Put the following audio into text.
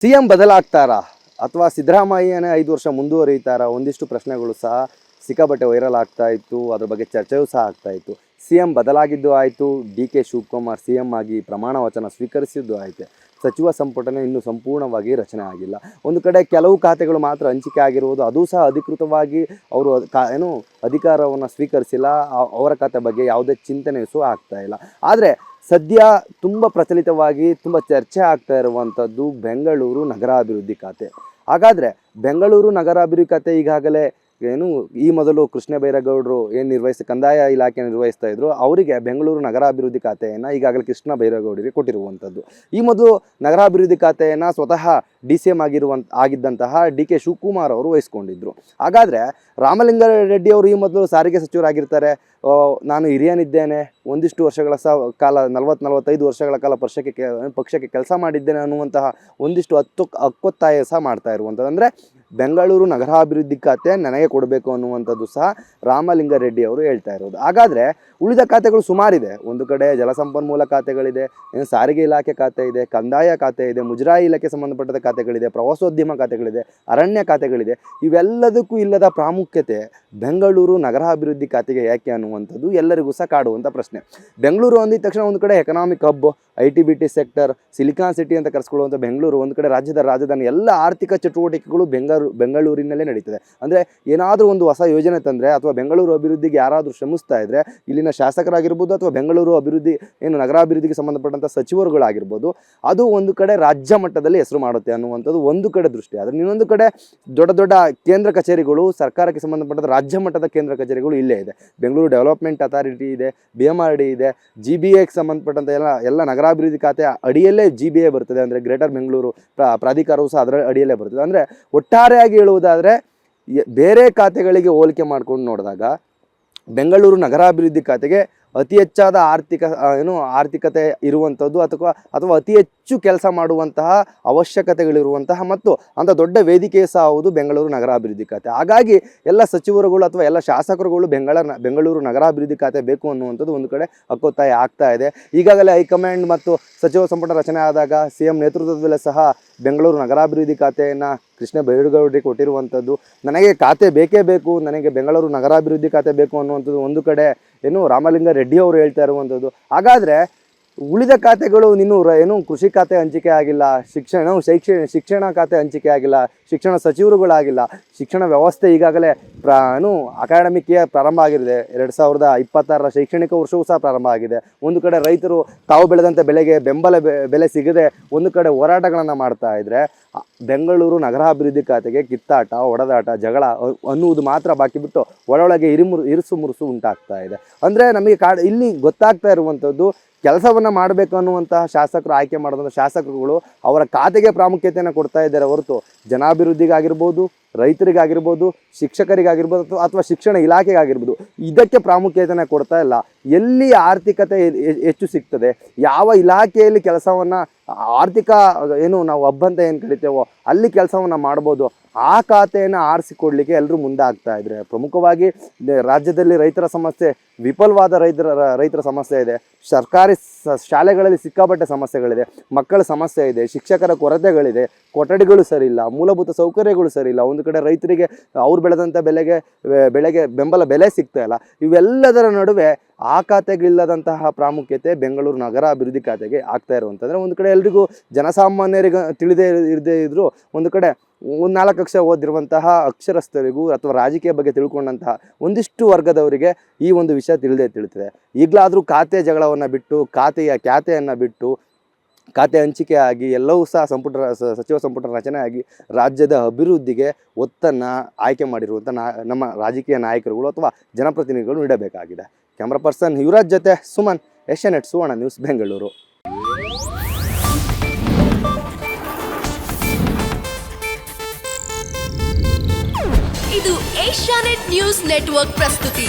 CM ಬದಲಾಗ್ತಾರಾ ಅಥವಾ ಸಿದ್ದರಾಮಯ್ಯನೇ 5 ವರ್ಷ ಮುಂದುವರಿತಾರಾ? ಒಂದಿಷ್ಟು ಪ್ರಶ್ನೆಗಳು ಸಹ ಸಿಕ್ಕಾಪಟ್ಟೆ ವೈರಲ್ ಆಗ್ತಾ ಇತ್ತು. ಅದ್ರ ಬಗ್ಗೆ ಚರ್ಚೆಯೂ ಸಹ ಆಗ್ತಾ ಇತ್ತು. ಸಿಎಂ ಬದಲಾಗಿದ್ದು ಆಯಿತು, ಡಿ.ಕೆ. ಶಿವಕುಮಾರ್ ಸಿಎಂ ಆಗಿ ಪ್ರಮಾಣ ವಚನ ಸ್ವೀಕರಿಸಿದ್ದು ಆಯಿತು. ಸಚಿವ ಸಂಪುಟನೇ ಇನ್ನೂ ಸಂಪೂರ್ಣವಾಗಿ ರಚನೆ ಆಗಿಲ್ಲ. ಒಂದು ಕಡೆ ಕೆಲವು ಖಾತೆಗಳು ಮಾತ್ರ ಹಂಚಿಕೆ ಆಗಿರುವುದು, ಅದು ಸಹ ಅಧಿಕೃತವಾಗಿ ಅವರು ಅಧಿಕಾರವನ್ನು ಸ್ವೀಕರಿಸಿಲ್ಲ. ಅವರ ಖಾತೆ ಬಗ್ಗೆ ಯಾವುದೇ ಚಿಂತನೆ ಸಹ ಆಗ್ತಾ ಇಲ್ಲ. ಆದರೆ ಸದ್ಯ ತುಂಬ ಪ್ರಚಲಿತವಾಗಿ ತುಂಬ ಚರ್ಚೆ ಆಗ್ತಾ ಇರುವಂಥದ್ದು ಬೆಂಗಳೂರು ನಗರಾಭಿವೃದ್ಧಿ ಖಾತೆ. ಹಾಗಾದರೆ ಬೆಂಗಳೂರು ನಗರಾಭಿವೃದ್ಧಿ ಖಾತೆ ಈಗಾಗಲೇ ಈ ಮೊದಲು ಕೃಷ್ಣ ಬೈರೇಗೌಡರು ಕಂದಾಯ ಇಲಾಖೆ ನಿರ್ವಹಿಸ್ತಾ ಇದ್ರು, ಅವರಿಗೆ ಬೆಂಗಳೂರು ನಗರಾಭಿವೃದ್ಧಿ ಖಾತೆಯನ್ನು ಈಗಾಗಲೇ ಕೃಷ್ಣ ಬೈರೇಗೌಡರಿಗೆ ಕೊಟ್ಟಿರುವಂಥದ್ದು. ಈ ಮೊದಲು ನಗರಾಭಿವೃದ್ಧಿ ಖಾತೆಯನ್ನು ಸ್ವತಃ DCM ಆಗಿದ್ದಂತಹ ಡಿ.ಕೆ. ಶಿವಕುಮಾರ್ ಅವರು ವಹಿಸ್ಕೊಂಡಿದ್ರು. ಹಾಗಾದರೆ ರಾಮಲಿಂಗಾರೆಡ್ಡಿ ಅವರು ಈ ಮೊದಲು ಸಾರಿಗೆ ಸಚಿವರಾಗಿರ್ತಾರೆ. ನಾನು ಹಿರಿಯನಿದ್ದೇನೆ, ಒಂದಿಷ್ಟು ವರ್ಷಗಳ ಕಾಲ 40-45 ವರ್ಷಗಳ ಕಾಲ ಪಕ್ಷಕ್ಕೆ ಕೆಲಸ ಮಾಡಿದ್ದೇನೆ ಅನ್ನುವಂತಹ ಒಂದಿಷ್ಟು ಹಕ್ಕೊತ್ತಾಯ ಸಹ ಮಾಡ್ತಾ ಇರುವಂಥದ್ದು. ಅಂದರೆ ಬೆಂಗಳೂರು ನಗರಾಭಿವೃದ್ಧಿ ಖಾತೆ ನನಗೆ ಕೊಡಬೇಕು ಅನ್ನುವಂಥದ್ದು ಸಹ ರಾಮಲಿಂಗಾರೆಡ್ಡಿ ಅವರು ಹೇಳ್ತಾ ಇರೋದು. ಹಾಗಾದರೆ ಉಳಿದ ಖಾತೆಗಳು ಸುಮಾರಿದೆ. ಒಂದು ಕಡೆ ಜಲಸಂಪನ್ಮೂಲ ಖಾತೆಗಳಿದೆ, ಸಾರಿಗೆ ಇಲಾಖೆ ಖಾತೆ ಇದೆ, ಕಂದಾಯ ಖಾತೆ ಇದೆ, ಮುಜರಾಯಿ ಇಲಾಖೆ ಸಂಬಂಧಪಟ್ಟ ಖಾತೆಗಳಿದೆ, ಪ್ರವಾಸೋದ್ಯಮ ಖಾತೆಗಳಿದೆ, ಅರಣ್ಯ ಖಾತೆಗಳಿದೆ. ಇವೆಲ್ಲದಕ್ಕೂ ಇಲ್ಲದ ಪ್ರಾಮುಖ್ಯತೆ ಬೆಂಗಳೂರು ನಗರಾಭಿವೃದ್ಧಿ ಖಾತೆಗೆ ಯಾಕೆ ಅನ್ನುವಂಥದ್ದು ಎಲ್ಲರಿಗೂ ಸಹ ಕಾಡುವಂಥ ಪ್ರಶ್ನೆ. ಬೆಂಗಳೂರು ಅಂದಿದ ತಕ್ಷಣ ಒಂದು ಕಡೆ economic hub, IT-BT sector, silicon city ಅಂತ ಕರೆಸ್ಕೊಳ್ಳುವಂಥ ಬೆಂಗಳೂರು, ಒಂದು ಕಡೆ ರಾಜ್ಯದ ರಾಜಧಾನಿ, ಎಲ್ಲ ಆರ್ಥಿಕ ಚಟುವಟಿಕೆಗಳು ಬೆಂಗಳೂರಿನಲ್ಲೇ ನಡೀತದೆ. ಅಂದರೆ ಏನಾದರೂ ಒಂದು ಹೊಸ ಯೋಜನೆ ತಂದರೆ ಅಥವಾ ಬೆಂಗಳೂರು ಅಭಿವೃದ್ಧಿಗೆ ಯಾರಾದರೂ ಶ್ರಮಿಸ್ತಾ ಇದ್ದರೆ ಇಲ್ಲಿನ ಶಾಸಕರಾಗಿರ್ಬೋದು ಅಥವಾ ಬೆಂಗಳೂರು ಅಭಿವೃದ್ಧಿ ನಗರಾಭಿವೃದ್ಧಿಗೆ ಸಂಬಂಧಪಟ್ಟಂಥ ಸಚಿವರುಗಳಾಗಿರ್ಬೋದು, ಅದು ಒಂದು ಕಡೆ ರಾಜ್ಯ ಮಟ್ಟದಲ್ಲಿ ಹೆಸರು ಮಾಡುತ್ತೆ ಅನ್ನುವಂಥದ್ದು ಒಂದು ಕಡೆ ದೃಷ್ಟಿ. ಆದರೆ ಇನ್ನೊಂದು ಕಡೆ ದೊಡ್ಡ ದೊಡ್ಡ ಕೇಂದ್ರ ಕಚೇರಿಗಳು, ಸರ್ಕಾರಕ್ಕೆ ಸಂಬಂಧಪಟ್ಟ ರಾಜ್ಯ ಮಟ್ಟದ ಕೇಂದ್ರ ಕಚೇರಿಗಳು ಇಲ್ಲೇ ಇದೆ. ಬೆಂಗಳೂರು ಡೆವಲಪ್ಮೆಂಟ್ ಅಥಾರಿಟಿ ಇದೆ, BMRD ಇದೆ, GBAಗೆ ಸಂಬಂಧಪಟ್ಟಂಥ ಎಲ್ಲ ನಗರಾಭಿವೃದ್ಧಿ ಖಾತೆ ಅಡಿಯಲ್ಲೇ GBA ಬರ್ತದೆ. ಅಂದರೆ ಗ್ರೇಟರ್ ಬೆಂಗಳೂರು ಪ್ರಾಧಿಕಾರವು ಸಹ ಅದರ ಅಡಿಯಲ್ಲೇ ಬರ್ತದೆ. ಅಂದರೆ ಒಟ್ಟಾರೆಯಾಗಿ ಹೇಳುವುದಾದರೆ ಬೇರೆ ಖಾತೆಗಳಿಗೆ ಹೋಲಿಕೆ ಮಾಡ್ಕೊಂಡು ನೋಡಿದಾಗ ಬೆಂಗಳೂರು ನಗರಾಭಿವೃದ್ಧಿ ಖಾತೆಗೆ ಅತಿ ಹೆಚ್ಚಾದ ಆರ್ಥಿಕತೆ ಇರುವಂಥದ್ದು ಅಥವಾ ಅತಿ ಹೆಚ್ಚು ಕೆಲಸ ಮಾಡುವಂತಹ ಅವಶ್ಯಕತೆಗಳಿರುವಂತಹ ಮತ್ತು ಅಂಥ ದೊಡ್ಡ ವೇದಿಕೆ ಸಹ ಹೌದು ಬೆಂಗಳೂರು ನಗರಾಭಿವೃದ್ಧಿ ಖಾತೆ. ಹಾಗಾಗಿ ಎಲ್ಲ ಸಚಿವರುಗಳು ಅಥವಾ ಎಲ್ಲ ಶಾಸಕರುಗಳು ಬೆಂಗಳೂರು ನಗರಾಭಿವೃದ್ಧಿ ಖಾತೆ ಬೇಕು ಅನ್ನುವಂಥದ್ದು ಒಂದು ಕಡೆ ಹಕ್ಕೊತ್ತಾಯ ಆಗ್ತಾ ಇದೆ. ಈಗಾಗಲೇ ಹೈಕಮಾಂಡ್ ಮತ್ತು ಸಚಿವ ಸಂಪುಟ ರಚನೆ ಆದಾಗ CM ನೇತೃತ್ವದಲ್ಲೇ ಸಹ ಬೆಂಗಳೂರು ನಗರಾಭಿವೃದ್ಧಿ ಖಾತೆಯನ್ನು ಕೃಷ್ಣ ಬೈರೇಗೌಡರಿಗೆ ಕೊಟ್ಟಿರುವಂಥದ್ದು. ನನಗೆ ಖಾತೆ ಬೇಕೇ ಬೇಕು, ನನಗೆ ಬೆಂಗಳೂರು ನಗರಾಭಿವೃದ್ಧಿ ಖಾತೆ ಬೇಕು ಅನ್ನುವಂಥದ್ದು ಒಂದು ಕಡೆ ರಾಮಲಿಂಗಾರೆಡ್ಡಿ ಅವರು ಹೇಳ್ತಾ ಇರುವಂಥದ್ದು. ಹಾಗಾದರೆ ಉಳಿದ ಖಾತೆಗಳು ಕೃಷಿ ಖಾತೆ ಹಂಚಿಕೆ ಆಗಿಲ್ಲ, ಶಿಕ್ಷಣ ಖಾತೆ ಹಂಚಿಕೆ ಆಗಿಲ್ಲ, ಶಿಕ್ಷಣ ಸಚಿವರುಗಳಾಗಿಲ್ಲ, ಶಿಕ್ಷಣ ವ್ಯವಸ್ಥೆ ಈಗಾಗಲೇ ಅಕಾಡೆಮಿಕ್ ಇಯರ್ ಪ್ರಾರಂಭ ಆಗಿದೆ. 2026ರ ಶೈಕ್ಷಣಿಕ ವರ್ಷವೂ ಸಹ ಪ್ರಾರಂಭ ಆಗಿದೆ. ಒಂದು ಕಡೆ ರೈತರು ತಾವು ಬೆಳೆದಂಥ ಬೆಳೆಗೆ ಬೆಲೆ ಸಿಗದೆ ಒಂದು ಕಡೆ ಹೋರಾಟಗಳನ್ನು ಮಾಡ್ತಾ ಇದ್ದರೆ, ಬೆಂಗಳೂರು ನಗರಾಭಿವೃದ್ಧಿ ಖಾತೆಗೆ ಕಿತ್ತಾಟ, ಹೊಡೆದಾಟ, ಜಗಳ ಅನ್ನುವುದು ಮಾತ್ರ ಬಾಕಿ ಬಿಟ್ಟು ಒಳೊಳಗೆ ಇರಿಸು ಮುರುಸು ಉಂಟಾಗ್ತಾ ಇದೆ. ಅಂದರೆ ನಮಗೆ ಇಲ್ಲಿ ಗೊತ್ತಾಗ್ತಾ ಇರುವಂಥದ್ದು, ಕೆಲಸವನ್ನು ಮಾಡಬೇಕು ಅನ್ನುವಂತಹ ಶಾಸಕರು ಆಯ್ಕೆ ಮಾಡಿದಂಥ ಶಾಸಕರುಗಳು ಅವರ ಖಾತೆಗೆ ಪ್ರಾಮುಖ್ಯತೆಯನ್ನು ಕೊಡ್ತಾ ಇದ್ದಾರೆ ಹೊರತು ಜನಾಭಿವೃದ್ಧಿಗಾಗಿರ್ಬೋದು, ರೈತರಿಗಾಗಿರ್ಬೋದು, ಶಿಕ್ಷಕರಿಗಾಗಿರ್ಬೋದು ಅಥವಾ ಶಿಕ್ಷಣ ಇಲಾಖೆಗಾಗಿರ್ಬೋದು ಇದಕ್ಕೆ ಪ್ರಾಮುಖ್ಯತೆಯನ್ನು ಕೊಡ್ತಾ ಇಲ್ಲ. ಎಲ್ಲಿ ಆರ್ಥಿಕತೆ ಹೆಚ್ಚು ಸಿಗ್ತದೆ, ಯಾವ ಇಲಾಖೆಯಲ್ಲಿ ಕೆಲಸವನ್ನು ಆರ್ಥಿಕ ನಾವು ಹಬ್ ಅಂತ ಕರಿತೇವೋ ಅಲ್ಲಿ ಕೆಲಸವನ್ನು ಮಾಡ್ಬೋದು, ಆ ಖಾತೆಯನ್ನು ಆರಿಸಿಕೊಡ್ಲಿಕ್ಕೆ ಎಲ್ಲರೂ ಮುಂದಾಗ್ತಾ ಇದ್ದಾರೆ. ಪ್ರಮುಖವಾಗಿ ರಾಜ್ಯದಲ್ಲಿ ರೈತರ ಸಮಸ್ಯೆ, ವಿಫಲವಾದ ರೈತರ ಸಮಸ್ಯೆ ಇದೆ, ಸರ್ಕಾರಿ ಶಾಲೆಗಳಲ್ಲಿ ಸಿಕ್ಕಾಪಟ್ಟೆ ಸಮಸ್ಯೆಗಳಿದೆ, ಮಕ್ಕಳ ಸಮಸ್ಯೆ ಇದೆ, ಶಿಕ್ಷಕರ ಕೊರತೆಗಳಿದೆ, ಕೊಠಡಿಗಳು ಸರಿ ಇಲ್ಲ, ಮೂಲಭೂತ ಸೌಕರ್ಯಗಳು ಸರಿ ಇಲ್ಲ, ಒಂದು ಕಡೆ ರೈತರಿಗೆ ಅವ್ರು ಬೆಳೆದಂಥ ಬೆಳೆಗೆ ಬೆಲೆ ಸಿಗ್ತಾ ಇಲ್ಲ. ಇವೆಲ್ಲದರ ನಡುವೆ ಆ ಖಾತೆಗಿಲ್ಲದಂತಹ ಪ್ರಾಮುಖ್ಯತೆ ಬೆಂಗಳೂರು ನಗರ ಅಭಿವೃದ್ಧಿ ಖಾತೆಗೆ ಆಗ್ತಾ ಇರುವಂಥದ್ರೆ ಒಂದು ಕಡೆ ಎಲ್ರಿಗೂ ಜನಸಾಮಾನ್ಯರಿಗೆ ಇರದೇ ಇದ್ದರೂ ಒಂದು ಕಡೆ 4 ಅಕ್ಷರ ಓದಿರುವಂತಹ ಅಕ್ಷರಸ್ಥರಿಗೂ ಅಥವಾ ರಾಜಕೀಯ ಬಗ್ಗೆ ತಿಳ್ಕೊಂಡಂತಹ ಒಂದಿಷ್ಟು ವರ್ಗದವರಿಗೆ ಈ ಒಂದು ವಿಷಯ ತಿಳಿತದೆ. ಈಗಲಾದರೂ ಖಾತೆ ಜಗಳವನ್ನು ಬಿಟ್ಟು, ಖ್ಯಾತೆಯನ್ನು ಬಿಟ್ಟು ಖಾತೆ ಹಂಚಿಕೆ ಆಗಿ ಎಲ್ಲವೂ ಸಹ ಸಚಿವ ಸಂಪುಟ ರಚನೆ ಆಗಿ ರಾಜ್ಯದ ಅಭಿವೃದ್ಧಿಗೆ ಒತ್ತನ್ನು ಆಯ್ಕೆ ಮಾಡಿರುವಂಥ ನಮ್ಮ ರಾಜಕೀಯ ನಾಯಕರುಗಳು ಅಥವಾ ಜನಪ್ರತಿನಿಧಿಗಳು ನೀಡಬೇಕಾಗಿದೆ. ಕ್ಯಾಮ್ರಾ ಪರ್ಸನ್ ಯುವರಾಜ್ ಜೊತೆ ಸುಮನ್, ಏಷ್ಯಾನೆಟ್ ಸುವರ್ಣ ನ್ಯೂಸ್, ಬೆಂಗಳೂರು. ಇದು ಏಷ್ಯಾನೆಟ್ ನ್ಯೂಸ್ ನೆಟ್ವರ್ಕ್ ಪ್ರಸ್ತುತಿ.